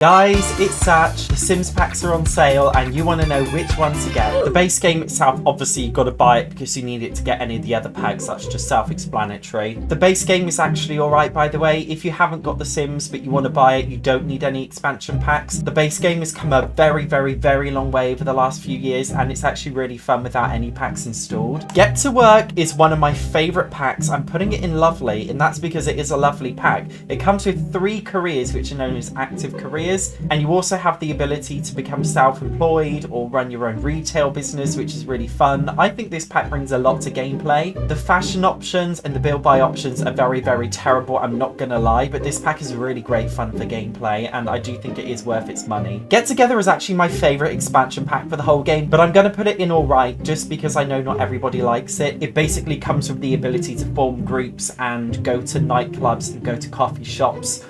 Guys, it's Satch. The Sims packs are on sale and you want to know which one to get. The base game itself, obviously you've got to buy it because you need it to get any of the other packs. That's just self-explanatory. The base game is actually alright, by the way. If you haven't got The Sims but you want to buy it, you don't need any expansion packs. The base game has come a very, very, very long way over the last few years and it's actually really fun without any packs installed. Get to Work is one of my favourite packs. I'm putting it in Lovely and that's because it is a lovely pack. It comes with 3 careers which are known as active careers. And you also have the ability to become self-employed or run your own retail business, which is really fun. I think this pack brings a lot to gameplay. The fashion options and the build buy options are very, very terrible, I'm not gonna lie, but this pack is really great fun for gameplay and I do think it is worth its money. Get Together is actually my favourite expansion pack for the whole game, but I'm gonna put it in alright just because I know not everybody likes it. It basically comes with the ability to form groups and go to nightclubs and go to coffee shops.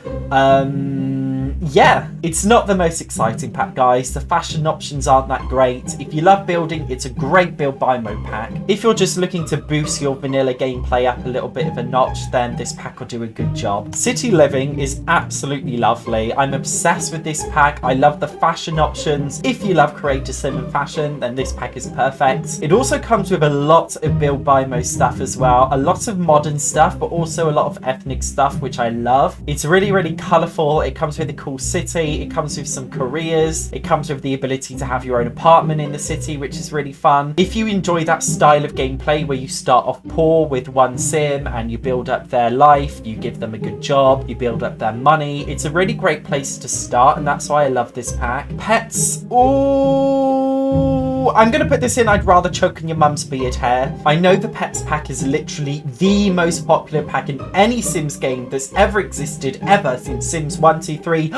Yeah, it's not the most exciting pack, guys. The fashion options aren't that great. If you love building, it's a great build buy mode pack. If you're just looking to boost your vanilla gameplay up a little bit of a notch, then this pack will do a good job. City Living is absolutely lovely. I'm obsessed with this pack. I love the fashion options. If you love creator sim and fashion, then this pack is perfect. It also comes with a lot of build buy mode stuff as well. A lot of modern stuff, but also a lot of ethnic stuff, which I love. It's really, really colourful. It comes with a cool city, it comes with some careers, it comes with the ability to have your own apartment in the city, which is really fun. If you enjoy that style of gameplay where you start off poor with one sim and you build up their life, you give them a good job, you build up their money, it's a really great place to start and that's why I love this pack. Pets, I'm going to put this in I'd rather choke on your mum's beard hair. I know the Pets pack is literally the most popular pack in any Sims game that's ever existed ever since Sims 1, 2, 3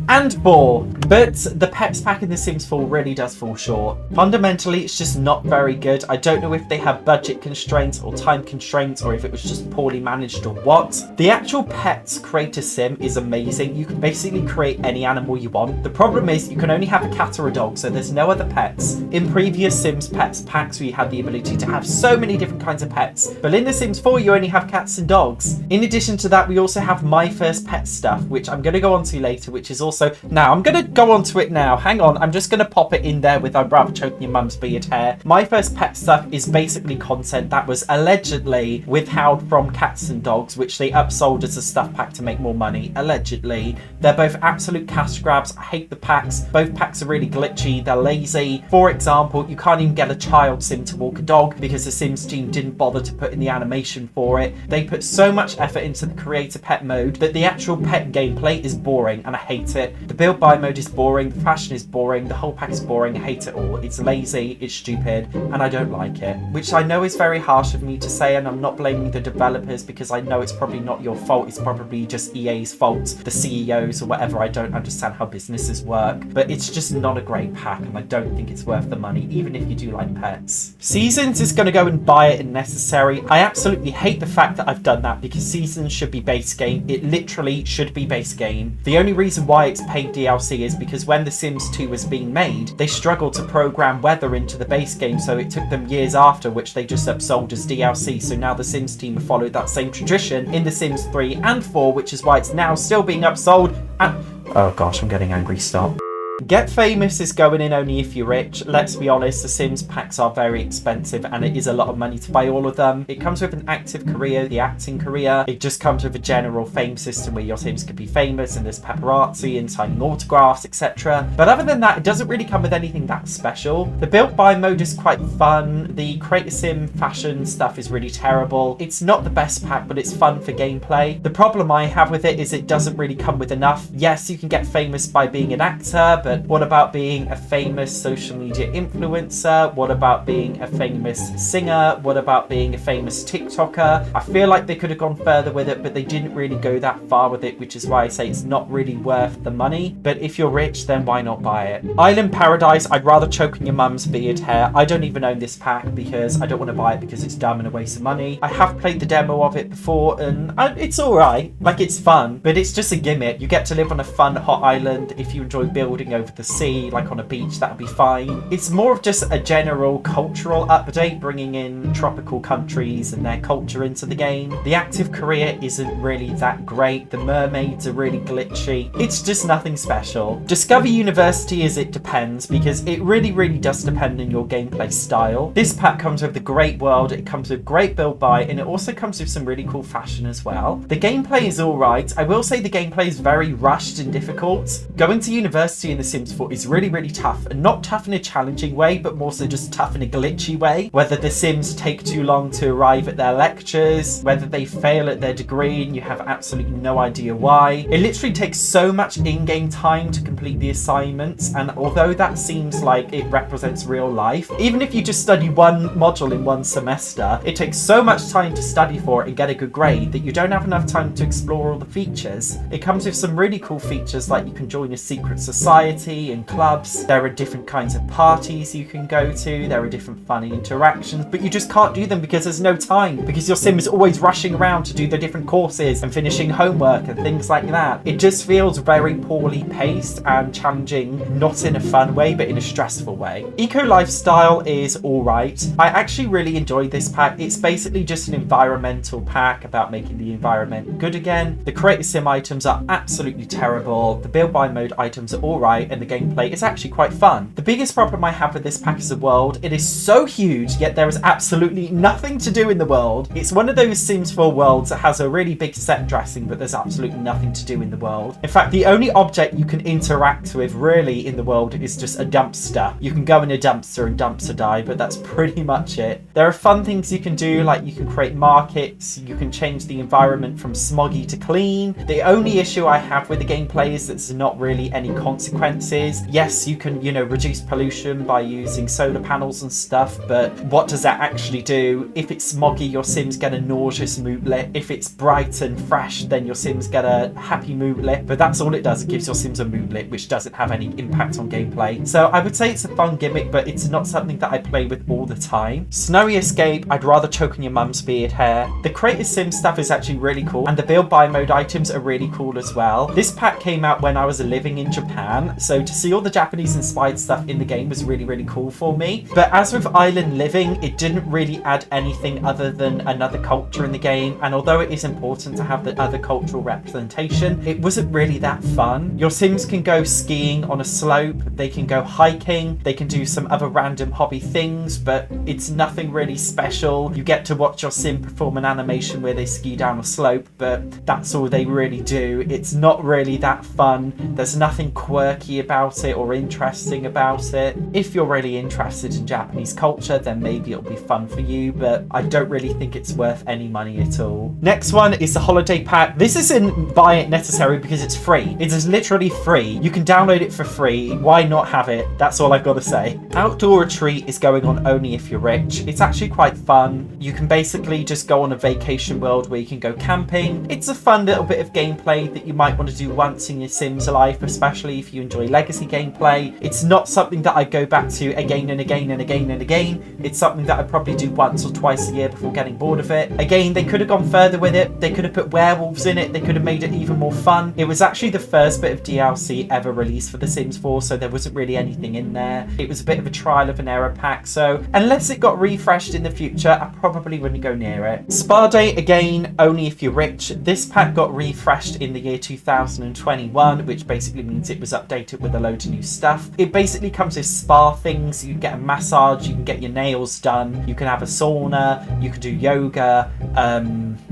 and 4. But the Pets pack in The Sims 4 really does fall short. Fundamentally, it's just not very good. I don't know if they have budget constraints or time constraints or if it was just poorly managed or what. The actual Pets creator sim is amazing. You can basically create any animal you want. The problem is you can only have a cat or a dog, so there's no other pets. In previous Sims Pets packs, we had the ability to have so many different kinds of pets, but in The Sims 4 you only have cats and dogs. In addition to that, we also have My First Pet stuff, which I'm going to go on to later, which is also... Now, I'm going to go on to it now. Hang on, I'm just going to pop it in there with I'd rather choking your mum's beard hair. My First Pet stuff is basically content that was allegedly withheld from cats and dogs, which they upsold as a stuff pack to make more money. Allegedly. They're both absolute cash grabs. I hate the packs. Both packs are really glitchy. They're lazy. For example, you can't even get a child sim to walk a dog because the Sims team didn't bother to put in the animation for it. They put so much effort into the creator pet mode that the actual pet gameplay is boring and I hate it. The build buy mode is boring, the fashion is boring, the whole pack is boring, I hate it all. It's lazy, it's stupid, and I don't like it. Which I know is very harsh of me to say, and I'm not blaming the developers because I know it's probably not your fault, it's probably just EA's fault, the CEOs or whatever. I don't understand how businesses work, but it's just not a great pack and I don't think it's worth the money, even if you do like pets. Seasons is going to go and buy it if necessary. I absolutely hate the fact that I've done that because Seasons should be base game. It literally should be base game. The only reason why it's paid DLC is because when The Sims 2 was being made, they struggled to program weather into the base game, so it took them years after, which they just upsold as DLC. So now the Sims team have followed that same tradition in The Sims 3 and 4, which is why it's now still being upsold and... Oh gosh, I'm getting angry, stop. Get Famous is going in only if you're rich. Let's be honest, the Sims packs are very expensive and it is a lot of money to buy all of them. It comes with an active career, the acting career. It just comes with a general fame system where your Sims could be famous and there's paparazzi and signing autographs, etc. But other than that, it doesn't really come with anything that special. The build buy mode is quite fun. The creator sim fashion stuff is really terrible. It's not the best pack, but it's fun for gameplay. The problem I have with it is it doesn't really come with enough. Yes, you can get famous by being an actor, but what about being a famous social media influencer? What about being a famous singer? What about being a famous TikToker? I feel like they could have gone further with it, but they didn't really go that far with it, which is why I say it's not really worth the money. But if you're rich, then why not buy it? Island Paradise, I'd rather choke on your mum's beard hair. I don't even own this pack because I don't want to buy it because it's dumb and a waste of money. I have played the demo of it before and it's alright. Like, it's fun, but it's just a gimmick. You get to live on a fun, hot island if you enjoy building over the sea, like on a beach, that'll be fine. It's more of just a general cultural update, bringing in tropical countries and their culture into the game. The active career isn't really that great. The mermaids are really glitchy. It's just nothing special. Discover University is it depends, because it really does depend on your gameplay style. This pack comes with the great world, it comes with great build buy, and it also comes with some really cool fashion as well. The gameplay is alright. I will say the gameplay is very rushed and difficult. Going to university in The Sims 4 is really tough, and not tough in a challenging way, but more so just tough in a glitchy way. Whether the Sims take too long to arrive at their lectures, whether they fail at their degree and you have absolutely no idea why. It literally takes so much in-game time to complete the assignments, and although that seems like it represents real life, even if you just study one module in one semester, it takes so much time to study for it and get a good grade that you don't have enough time to explore all the features. It comes with some really cool features, like you can join a secret society and clubs, there are different kinds of parties you can go to, there are different funny interactions, but you just can't do them because there's no time, because your sim is always rushing around to do the different courses and finishing homework and things like that. It just feels very poorly paced and challenging, not in a fun way, but in a stressful way. Eco Lifestyle is alright. I actually really enjoyed this pack. It's basically just an environmental pack about making the environment good again. The Creator Sim items are absolutely terrible. The build by mode items are alright, and the gameplay is actually quite fun. The biggest problem I have with this pack is the world. It is so huge, yet there is absolutely nothing to do in the world. It's one of those Sims 4 worlds that has a really big set dressing, but there's absolutely nothing to do in the world. In fact, the only object you can interact with really in the world is just a dumpster. You can go in a dumpster and dumpster dive, but that's pretty much it. There are fun things you can do, like you can create markets, you can change the environment from smoggy to clean. The only issue I have with the gameplay is that there's not really any consequences. Yes, you can, reduce pollution by using solar panels and stuff, but what does that actually do? If it's smoggy, your Sims get a nauseous moodlet. If it's bright and fresh, then your Sims get a happy moodlet, but that's all it does. It gives your Sims a moodlet, which doesn't have any impact on gameplay. So I would say it's a fun gimmick, but it's not something that I play with all the time. Snowy Escape, I'd rather choke on your mum's beard hair. The Creator Sim stuff is actually really cool, and the build buy mode items are really cool as well. This pack came out when I was living in Japan, so to see all the Japanese inspired stuff in the game was really cool for me. But as with Island Living, it didn't really add anything other than another culture in the game, and although it is important to have the other cultural representation, it wasn't really that fun. Your Sims can go skiing on a slope, they can go hiking, they can do some other random hobby things, but it's nothing really special. You get to watch your Sim perform an animation where they ski down a slope, but that's all they really do. It's not really that fun. There's nothing quirky about it or interesting about it. If you're really interested in Japanese culture, then maybe it'll be fun for you, but I don't really think it's worth any money at all. Next one is the holiday pack. This isn't buy it necessary because it's free. It is literally free. You can download it for free. Why not have it? That's all I've got to say. Outdoor Retreat is going on only if you're rich. It's actually quite fun. You can basically just go on a vacation world where you can go camping. It's a fun little bit of gameplay that you might want to do once in your Sims life, especially if you enjoy legacy gameplay. It's not something that I go back to again and again and again and again. It's something that I probably do once or twice a year before getting bored of it. Again, they could have gone further with it. They could have put werewolves in it. They could have made it even more fun. It was actually the first bit of DLC ever released for The Sims 4, so there wasn't really anything in there. It was a bit of a trial of an error pack, so unless it got refreshed in the future, I probably wouldn't go near it. Spa Day, again, only if you're rich. This pack got refreshed in the year 2021, which basically means it was updated with a load of new stuff. It basically comes with spa things. You can get a massage, you can get your nails done, you can have a sauna, you can do yoga.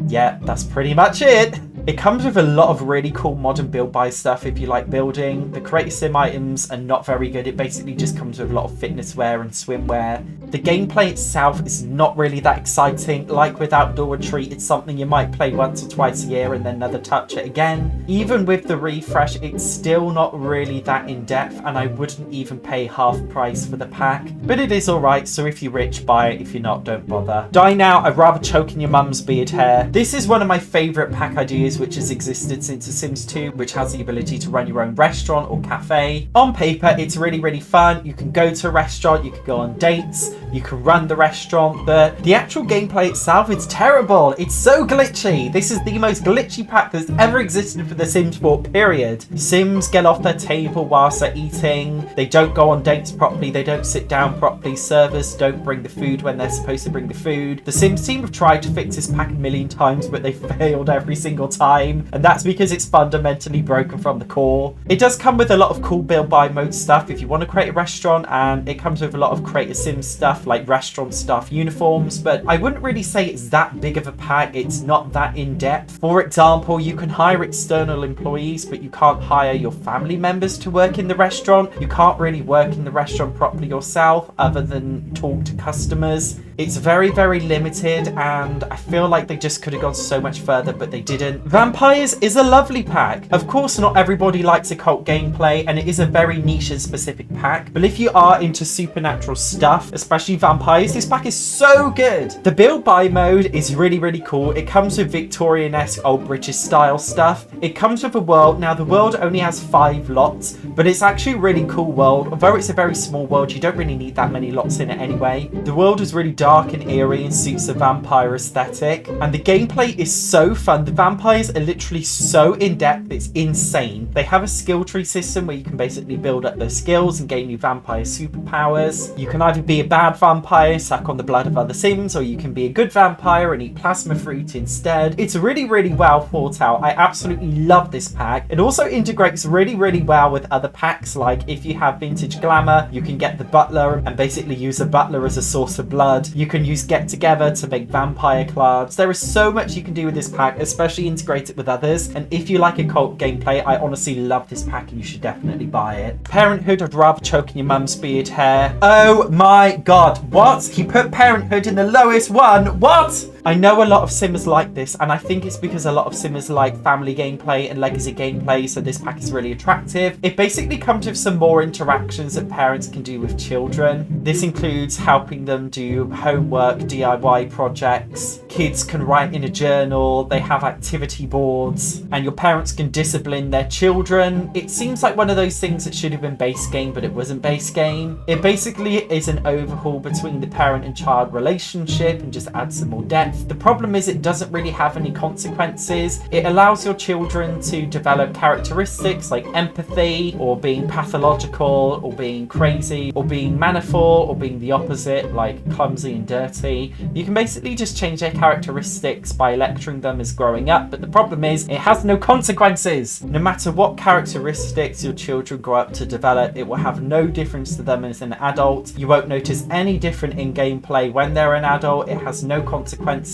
Yeah, that's pretty much it. It comes with a lot of really cool modern build buy stuff if you like building. The Creator Sim items are not very good. It basically just comes with a lot of fitness wear and swimwear. The gameplay itself is not really that exciting. Like with Outdoor Retreat, it's something you might play once or twice a year and then never touch it again. Even with the refresh, it's still not really that in-depth, and I wouldn't even pay half price for the pack. But it is alright, so if you're rich, buy it. If you're not, don't bother. Die Now, I'd rather choke in your mum's beard hair. This is one of my favourite pack ideas Vampires, which has existed since The Sims 2, which has the ability to run your own restaurant or cafe. On paper, it's really, really fun. You can go to a restaurant, you can go on dates, you can run the restaurant, but the actual gameplay itself is terrible. It's so glitchy. This is the most glitchy pack that's ever existed for The Sims 4, period. Sims get off their table whilst they're eating. They don't go on dates properly. They don't sit down properly. Servers don't bring the food when they're supposed to bring the food. The Sims team have tried to fix this pack a million times, but they failed every single time. And that's because it's fundamentally broken from the core. It does come with a lot of cool build buy mode stuff if you want to create a restaurant, and it comes with a lot of create a sim stuff like restaurant staff uniforms, but I wouldn't really say it's that big of a pack. It's not that in-depth. For example, you can hire external employees, but you can't hire your family members to work in the restaurant. You can't really work in the restaurant properly yourself other than talk to customers. It's very, very limited, and I feel like they just could have gone so much further, but they didn't. Vampires is a lovely pack. Of course, not everybody likes occult gameplay, and it is a very niche and specific pack, but if you are into supernatural stuff, especially vampires, this pack is so good. The build buy mode is really, really cool. It comes with Victorian-esque old British style stuff. It comes with a world. Now, the world only has 5 lots, but it's actually a really cool world. Although it's a very small world, you don't really need that many lots in it anyway. The world is really dark and eerie and suits the vampire aesthetic, and the gameplay is so fun. The vampires are literally so in-depth, it's insane. They have a skill tree system where you can basically build up those skills and gain new vampire superpowers. You can either be a bad vampire, suck on the blood of other Sims, or you can be a good vampire and eat plasma fruit instead. It's really, really well thought out. I absolutely love this pack. It also integrates really, really well with other packs, like if you have vintage Glamour, you can get the butler and basically use the butler as a source of blood. You can use Get Together to make vampire clubs. There is so much you can do with this pack, especially integrate it with others. And if you like occult gameplay, I honestly love this pack and you should definitely buy it. Parenthood, I'd rather choke in your mum's beard hair. Oh my god, what? He put Parenthood in the lowest one. What? I know a lot of Simmers like this, and I think it's because a lot of Simmers like family gameplay and legacy gameplay, so this pack is really attractive. It basically comes with some more interactions that parents can do with children. This includes helping them do homework, DIY projects. Kids can write in a journal, they have activity boards, and your parents can discipline their children. It seems like one of those things that should have been base game, but it wasn't base game. It basically is an overhaul between the parent and child relationship and just adds some more depth. The problem is it doesn't really have any consequences. It allows your children to develop characteristics like empathy, or being pathological, or being crazy, or being manifold, or being the opposite, like clumsy and dirty. You can basically just change their characteristics by lecturing them as growing up, but the problem is it has no consequences. No matter what characteristics your children grow up to develop, it will have no difference to them as an adult. You won't notice any different in gameplay when they're an adult. It has no consequences.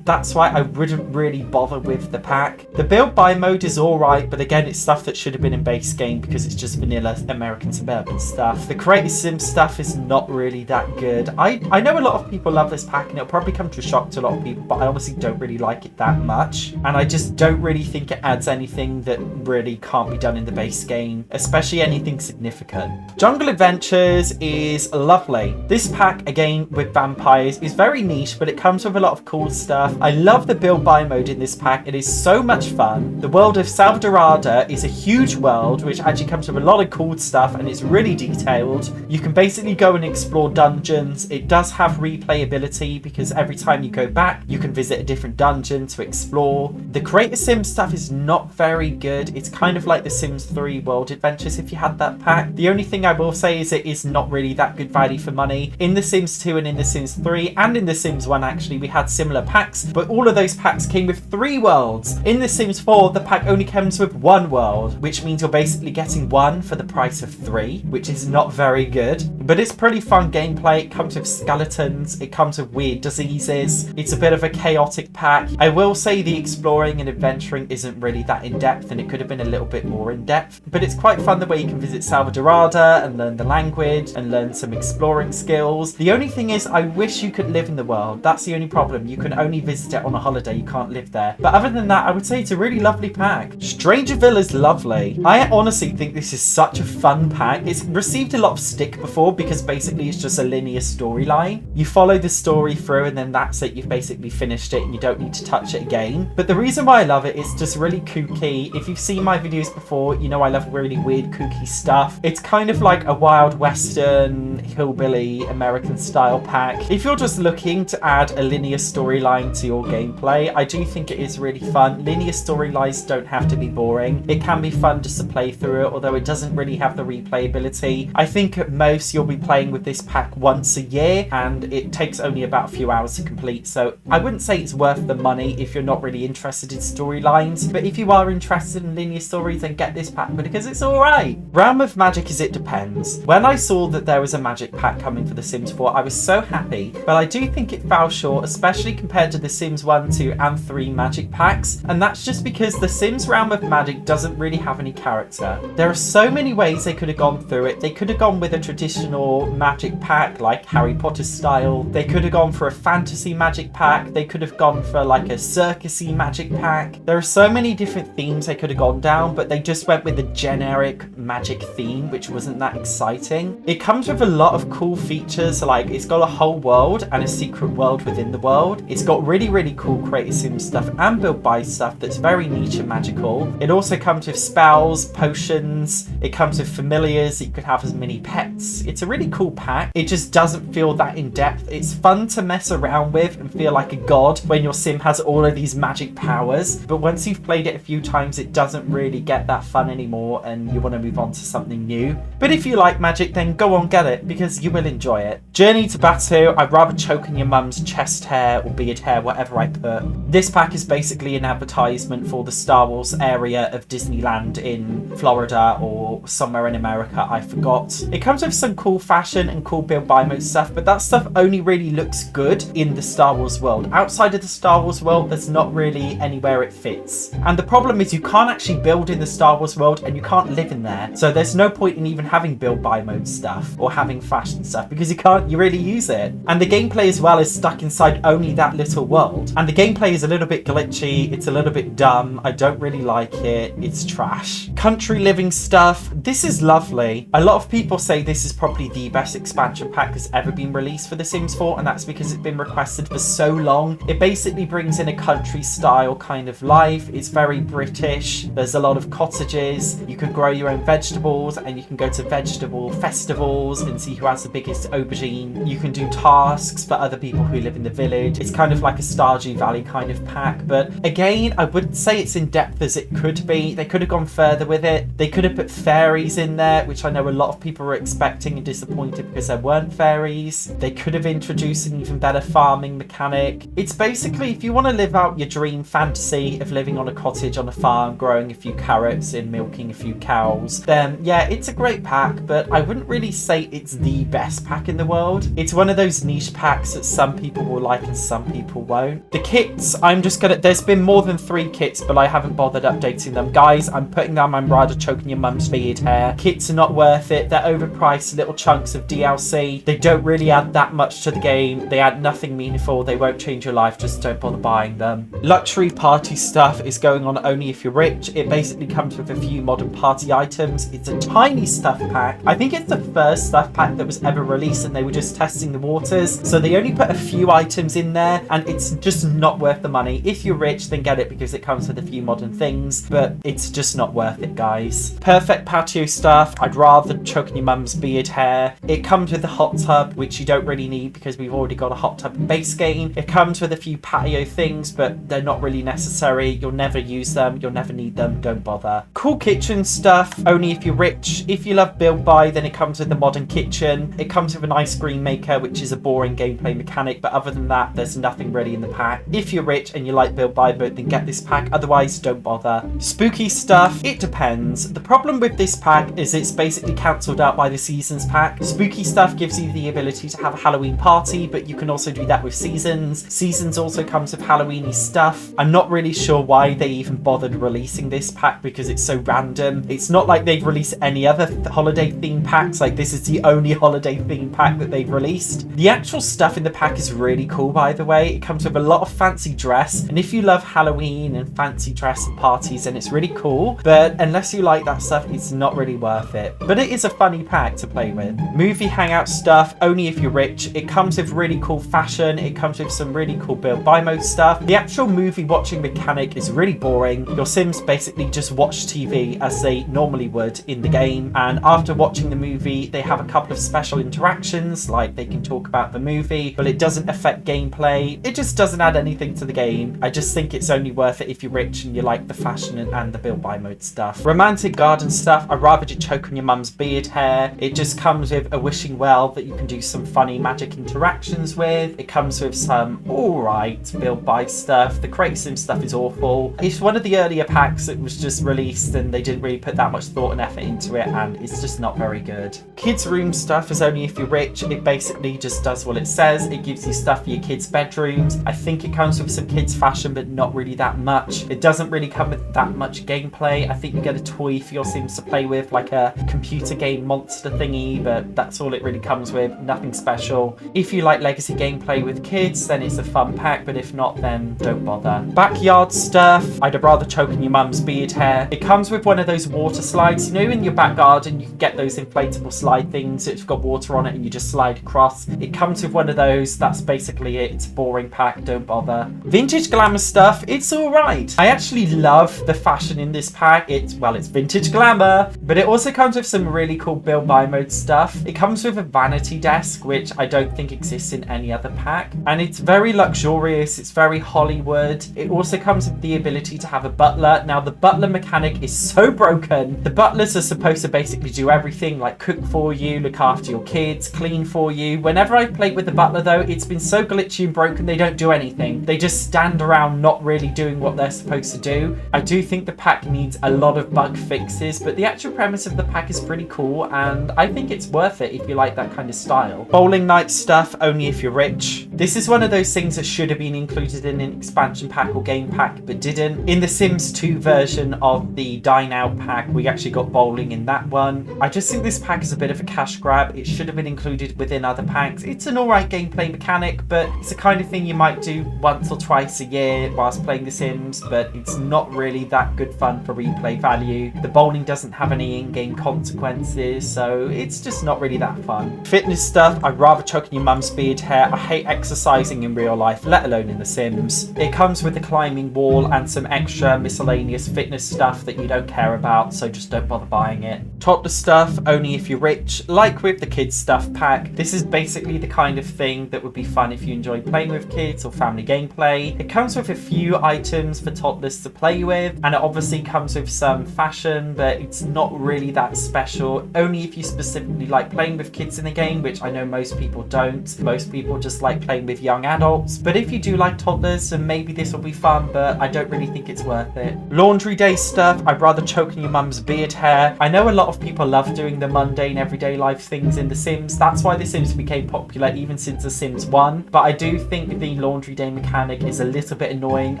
That's why I wouldn't really bother with the pack. The build buy mode is alright, but again, it's stuff that should have been in base game because it's just vanilla American suburban stuff. The creative sim stuff is not really that good. I know a lot of people love this pack, and it'll probably come to a shock to a lot of people, but I honestly don't really like it that much, and I just don't really think it adds anything that really can't be done in the base game, especially anything significant. Jungle Adventures is lovely. This pack, again with vampires, is very niche, but it comes with a lot of cool stuff. I love the build buy mode in this pack. It is so much fun. The world of Salvadorada is a huge world which actually comes with a lot of cool stuff, and it's really detailed. You can basically go and explore dungeons. It does have replayability because every time you go back you can visit a different dungeon to explore. The creator sim stuff is not very good. It's kind of like the Sims 3 World Adventures if you had that pack. The only thing I will say is it is not really that good value for money. In the Sims 2 and in the Sims 3 and in the Sims 1 actually we had similar packs, but all of those packs came with 3 worlds. In The Sims 4, the pack only comes with 1 world, which means you're basically getting 1 for the price of 3, which is not very good. But it's pretty fun gameplay. It comes with skeletons, it comes with weird diseases. It's a bit of a chaotic pack. I will say the exploring and adventuring isn't really that in-depth, and it could have been a little bit more in-depth, but it's quite fun the way you can visit Salvadorada and learn the language and learn some exploring skills. The only thing is I wish you could live in the world. That's the only problem. them. You can only visit it on a holiday, you can't live there. But other than that, I would say it's a really lovely pack. Strangerville is lovely. I honestly think this is such a fun pack. It's received a lot of stick before because basically it's just a linear storyline. You follow the story through and then that's it. You've basically finished it and you don't need to touch it again. But the reason why I love it is just really kooky. If you've seen my videos before, you know I love really weird kooky stuff. It's kind of like a Wild Western, hillbilly, American style pack. If you're just looking to add a linear storyline to your gameplay, I do think it is really fun. Linear storylines don't have to be boring. It can be fun just to play through it, although it doesn't really have the replayability. I think at most you'll be playing with this pack once a year and it takes only about a few hours to complete, so I wouldn't say it's worth the money if you're not really interested in storylines, but if you are interested in linear stories, then get this pack because it's alright. Realm of Magic is It Depends. When I saw that there was a magic pack coming for The Sims 4, I was so happy, but I do think it fell short, especially compared to The Sims 1, 2 and 3 magic packs, and that's just because The Sims Realm of Magic doesn't really have any character. There are so many ways they could have gone through it. They could have gone with a traditional magic pack like Harry Potter style. They could have gone for a fantasy magic pack. They could have gone for like a circusy magic pack. There are so many different themes they could have gone down, but they just went with the generic magic theme, which wasn't that exciting. It comes with a lot of cool features, like it's got a whole world and a secret world within the world. It's got really cool Create a Sim stuff and Build Buy stuff that's very niche and magical. It also comes with spells, potions. It comes with familiars that you could have as mini pets. It's a really cool pack. It just doesn't feel that in depth. It's fun to mess around with and feel like a god when your sim has all of these magic powers, but once you've played it a few times, it doesn't really get that fun anymore and you want to move on to something new. But if you like magic, then go on, get it, because you will enjoy it. Journey to Patio. I'd rather choke on your mum's chest hair or beard hair, whatever I put. This pack is basically an advertisement for the Star Wars area of Disneyland in Florida or somewhere in America, I forgot. It comes with some cool fashion and cool build buy mode stuff, but that stuff only really looks good in the Star Wars world. Outside of the Star Wars world, there's not really anywhere it fits. And the problem is you can't actually build in the Star Wars world and you can't live in there. So there's no point in even having build buy mode stuff or having fashion stuff because you really use it. And the gameplay as well is stuck inside only that little world. And the gameplay is a little bit glitchy. It's a little bit dumb. I don't really like it. It's trash. Country living stuff. This is lovely. A lot of people say this is probably the best expansion pack that's ever been released for The Sims 4, and that's because it's been requested for so long. It basically brings in a country style kind of life. It's very British. There's a lot of cottages. You can grow your own vegetables and you can go to vegetable festivals and see who has the biggest aubergine. You can do tasks for other people who live in the village. It's kind of like a Stardew Valley kind of pack, but again, I wouldn't say it's in depth as it could be. They could have gone further with it. They could have put fairies in there, which I know a lot of people were expecting and disappointed because there weren't fairies. They could have introduced an even better farming mechanic. It's basically, if you want to live out your dream fantasy of living on a cottage on a farm, growing a few carrots and milking a few cows, then yeah, it's a great pack, but I wouldn't really say it's the best pack in the world. It's one of those niche packs that some people will like and some people won't. The kits, there's been more than 3 kits, but I haven't bothered updating them. Guys, I'm putting down my rather choking your mum's beard hair. Kits are not worth it. They're overpriced little chunks of DLC. They don't really add that much to the game. They add nothing meaningful. They won't change your life. Just don't bother buying them. Luxury party stuff is going on only if you're rich. It basically comes with a few modern party items. It's a tiny stuff pack. I think it's the first stuff pack that was ever released and they were just testing the waters. So they only put a few items in there and it's just not worth the money. If you're rich, then get it because it comes with a few modern things, but it's just not worth it, guys. Perfect patio stuff. I'd rather choke on your mum's beard hair. It comes with a hot tub, which you don't really need because we've already got a hot tub base game. It comes with a few patio things, but they're not really necessary. You'll never use them. You'll never need them. Don't bother. Cool kitchen stuff, only if you're rich. If you love build buy, then it comes with the modern kitchen. It comes with an ice cream maker, which is a boring gameplay mechanic, but other than that, there's nothing really in the pack. If you're rich and you like build buy, then get this pack. Otherwise, don't bother. Spooky stuff, it depends. The problem with this pack is it's basically cancelled out by the Seasons pack. Spooky stuff gives you the ability to have a Halloween party, but you can also do that with Seasons. Seasons also comes with Halloweeny stuff. I'm not really sure why they even bothered releasing this pack because it's so random. It's not like they've released any other holiday theme packs. Like, this is the only holiday theme pack that they've released. The actual stuff in the pack is really cool, by the way. It comes with a lot of fancy dress, and if you love Halloween and fancy dress and parties, then it's really cool, but unless you like that stuff, it's not really worth it. But it is a funny pack to play with. Movie Hangout Stuff, only if you're rich. It comes with really cool fashion. It comes with some really cool build buy mode stuff. The actual movie watching mechanic is really boring. Your Sims basically just watch TV as they normally would in the game, and after watching the movie, they have a couple of special interactions, like they can talk about the movie, but it doesn't affect gameplay. It just doesn't add anything to the game. I just think it's only worth it if you're rich and you like the fashion and the build buy mode stuff. Romantic Garden Stuff, I'd rather just choke on your mum's beard hair. It just comes with a wishing well that you can do some funny magic interactions with. It comes with some alright build buy stuff. The Create Sim stuff is awful. It's one of the earlier packs that was just released and they didn't really put that much thought and effort into it, and it's just not very good. Kids Room Stuff is only if you're rich. It basically just does what it says. It gives you stuff for your kids' bedrooms. I think it comes with some kids' fashion, but not really that much. It doesn't really come with that much gameplay. I think you get a toy for your Sims to play with, like a computer game monster thingy, but that's all it really comes with. Nothing special. If you like legacy gameplay with kids, then it's a fun pack, but if not, then don't bother. Backyard Stuff, I'd rather choke on your mum's beard hair. It comes with one of those water slides. You know, in your back garden, you can get those inflatable slide things that's got water on it and you just slide across. It comes with one of those. That's basically it. It's a boring pack. Don't bother. Vintage Glamour Stuff, it's alright. I actually love the fashion in this pack. It's vintage glamour, but it also comes with some really cool build buy mode stuff. It comes with a vanity desk, which I don't think exists in any other pack, and it's very luxurious. It's very Hollywood. It also comes with the ability to have a butler. Now, the butler mechanic is so broken. The butlers are supposed to basically do everything, like cook for you, look after your kids, clean for you. Whenever I've played with the butler, though, it's been so glitchy and broken, they don't do anything. They just stand around not really doing what they're supposed to do. I do think the pack needs a lot of bug fixes, but the actual premise of the pack is pretty cool, and I think it's worth it if you like that kind of style. Bowling Night Stuff, only if you're rich. This is one of those things that should have been included in an expansion pack or game pack, but didn't. In the Sims 2 version of the Dine Out pack, we actually got bowling in that one. I just think this pack is a bit of a cash grab. It should have been included within other packs. It's an alright gameplay mechanic, but it's the kind of thing you might do once or twice a year whilst playing The Sims, but it's not really that good fun for replay value. The bowling doesn't have any in-game consequences, so it's just not really that fun. Fitness Stuff, I'd rather choke on your mum's beard hair. I hate exercising in real life, let alone in The Sims. It comes with a climbing wall and some extra miscellaneous fitness stuff that you don't care about, so just don't bother buying it. Toddler Stuff, only if you're rich. Like with the kids stuff pack, this is basically the kind of thing that would be fun if you enjoy playing with kids or family gameplay. It comes with a few items for toddlers to play with, and it obviously comes with some fashion, but it's not really that special. Only if you specifically like playing with kids in the game, which I know most people don't. Most people just like playing with young adults, but if you do like toddlers, then maybe this will be fun, but I don't really think it's worth it. Laundry Day Stuff, I'd rather choke on your mum's beard hair. I know a lot of people love doing the mundane everyday life things in The Sims. That's why The Sims became popular even since The Sims 1, but I do think the laundry day mechanic is a little bit annoying.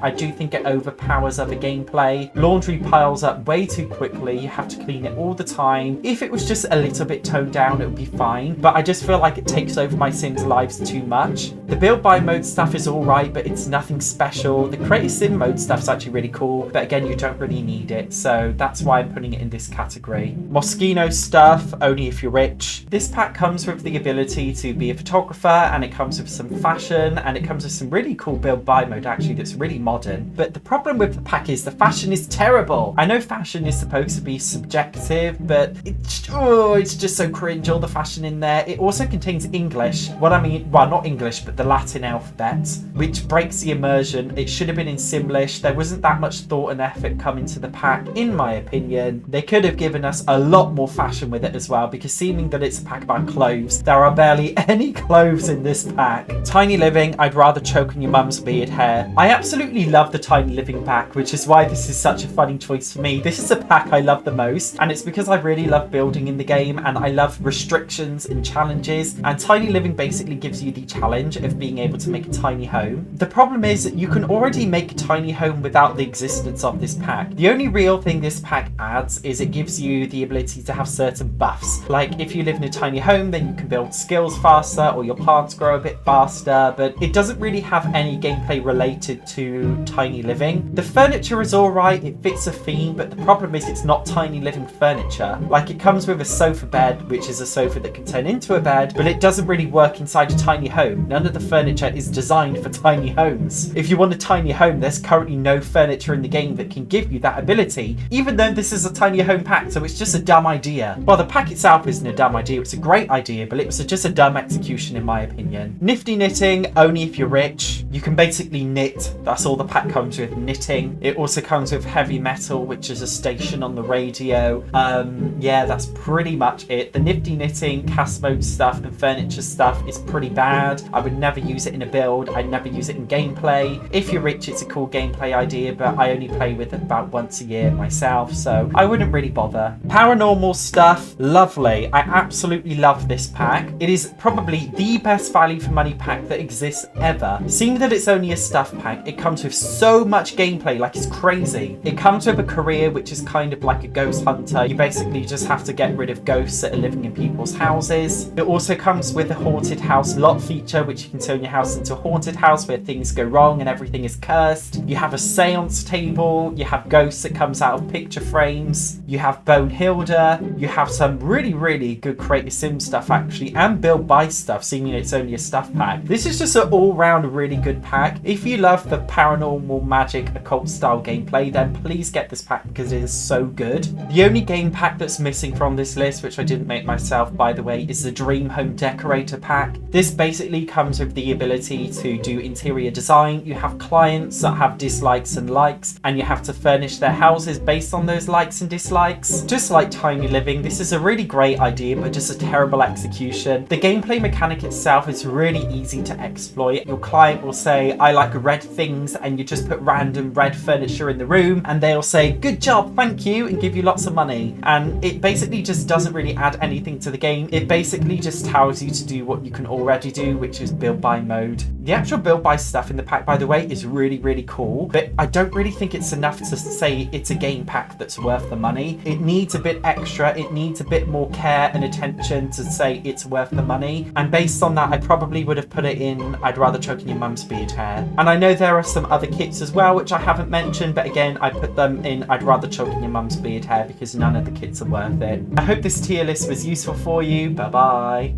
I do think it overpowers other gameplay. Laundry piles up way too quickly. You have to clean it all the time. If it was just a little bit toned down, it would be fine, but I just feel like it takes over my Sims' lives too much. The build buy mode stuff is alright, but it's nothing special. The Create Sim mode stuff's actually really cool, but again, you don't really need it, so that's why I'm putting it in this category. Moschino Stuff, only if you're rich. This pack comes with the ability to be a photographer, and it comes with some fashion, and it comes with some really cool build buy mode actually that's really modern. But the problem with the pack is the fashion is terrible. I know fashion is supposed to be subjective, but it's just so cringe, all the fashion in there. It also contains English. Well, not English, but the Latin alphabet, which breaks the immersion. It should have been in Simlish. There wasn't that much thought and effort coming to the pack, in my opinion. They could have given us a lot more fashion with it as well, because seeming that it's a pack about clothes, there are barely any clothes in this pack. Tiny Living, I'd rather choke on your mum's beard hair. I absolutely love the Tiny Living pack, which is why this is such a funny choice for me. This is the pack I love the most, and it's because I really love building in the game, and I love restrictions and challenges, and Tiny Living basically gives you the challenge of being able to make a tiny home. The problem is that you can already make a tiny home without the existence of this pack. The only real thing this pack adds is it gives you the ability to have certain buffs. Like if you live in a tiny home, then you can build skills faster, or your plants grow a bit faster, but but it doesn't really have any gameplay related to tiny living. The furniture is alright, it fits a theme, but the problem is it's not tiny living furniture. Like, it comes with a sofa bed, which is a sofa that can turn into a bed, but it doesn't really work inside a tiny home. None of the furniture is designed for tiny homes. If you want a tiny home, there's currently no furniture in the game that can give you that ability, even though this is a tiny home pack, so it's just a dumb idea. Well, the pack itself isn't a dumb idea, it's a great idea, but it was just a dumb execution in my opinion. Nifty Knitting, only if you're rich. You can basically knit, that's all the pack comes with, knitting. It also comes with heavy metal, which is a station on the radio. Yeah, that's pretty much it. The Nifty Knitting, cast mode stuff and furniture stuff is pretty bad. I would never use it in a build, I'd never use it in gameplay. If you're rich, it's a cool gameplay idea, but I only play with it about once a year myself, so I wouldn't really bother. Paranormal Stuff, lovely. I absolutely love this pack. It is probably the best value for money pack that exists ever. Seeing that it's only a stuff pack, it comes with so much gameplay, like it's crazy. It comes with a career, which is kind of like a ghost hunter. You basically just have to get rid of ghosts that are living in people's houses. It also comes with a haunted house lot feature, which you can turn your house into a haunted house where things go wrong and everything is cursed. You have a seance table, you have ghosts that comes out of picture frames, you have Bone Hilda, you have some really good Creative Sim stuff actually, and Build Buy stuff, seeing it's only a stuff pack. This is just an all-round really good pack. If you love the paranormal magic occult style gameplay, then please get this pack because it is so good. The only game pack that's missing from this list, which I didn't make myself by the way, is the Dream Home Decorator pack. This basically comes with the ability to do interior design. You have clients that have dislikes and likes, and you have to furnish their houses based on those likes and dislikes. Just like tiny living, this is a really great idea, but just a terrible execution. The gameplay mechanic itself is really easy to exploit. Your client will say, I like red things, and you just put random red furniture in the room, and they'll say, good job, thank you, and give you lots of money. And it basically just doesn't really add anything to the game. It basically just tells you to do what you can already do, which is build buy mode. The actual build buy stuff in the pack, by the way, is really cool, but I don't really think it's enough to say it's a game pack that's worth the money. It needs a bit extra, it needs a bit more care and attention to say it's worth the money, and based on that I probably would have put it in I'd rather choke in your mum's beard hair. And I know there are some other kits as well which I haven't mentioned, but again I put them in I'd rather choke in your mum's beard hair because none of the kits are worth it. I hope this tier list was useful for you. Bye bye.